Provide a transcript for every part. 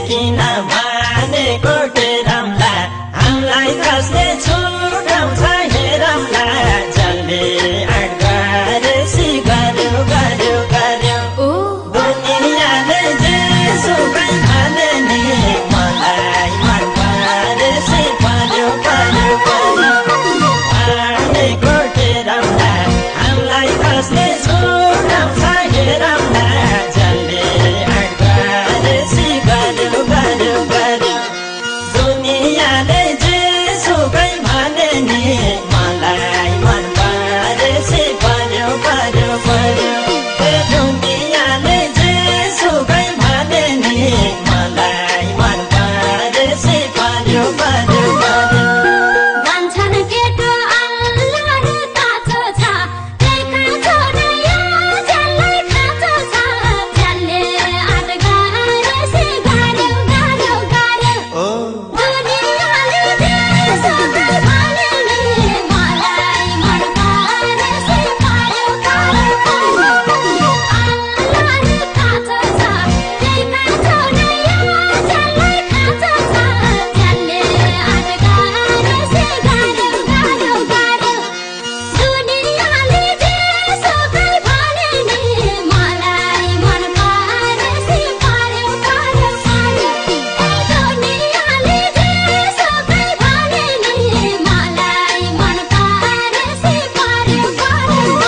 किन भनेको टेरम्ला हामीलाई कसले छुटाउँछ हेरम्ला जसले आँट गरेसी गर्यो गर्यो गर्यो दुनियाँले जेसुकै भने नि मलाई मन परेसी पर्यो पर्यो पर्यो भनेको टेरम्ला हामीलाई कसले छुटाउँछ हेरम्ला जसले आँट गरेसी गर्यो गर्यो गर्यो दुनियाँले जेसुकै भने नि मलाई मन परेसी पर्यो पर्यो पर्यो दुनियाँले जेसुकै भने नि मलाई मन परेसी पर्यो पर्यो पर्यो भन्छन् केटो अनुहार काँचो छ त्यही काँचो नै यो जसलाई खाँचो छ जसले आँट गरेसी गर्यो गर्यो गर्यो दुनियाँले जेसुकै भने नि मलाई मन परेसी पर्यो पर्यो पर्यो अनुहार काँचो छ त्यही काँचो नै यो जसलाई खाँचो छ जसले आँट गरेसी गर्यो गर्यो गर्यो दुनियाँले जेसुकै भने नि मलाई मन परेसी पर्यो पर्यो पर्यो दुनियाँले जेसुकै भने नि मलाई मन परेसी पर्यो पर्यो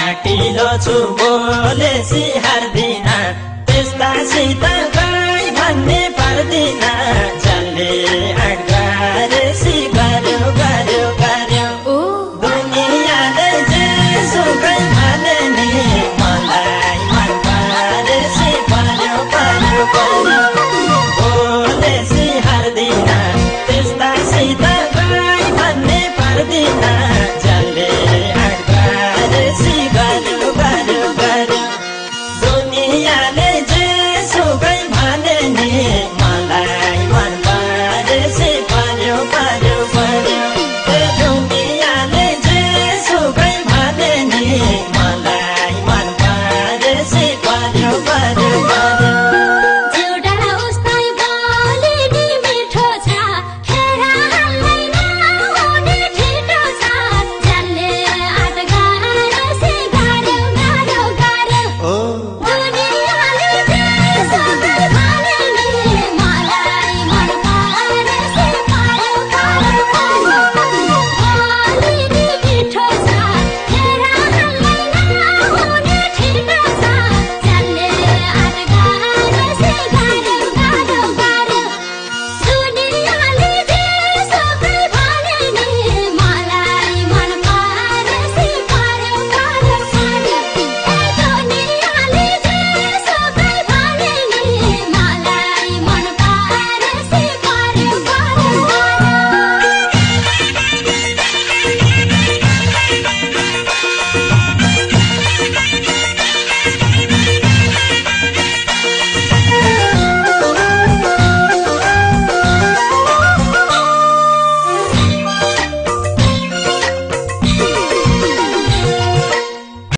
आँटिलो छु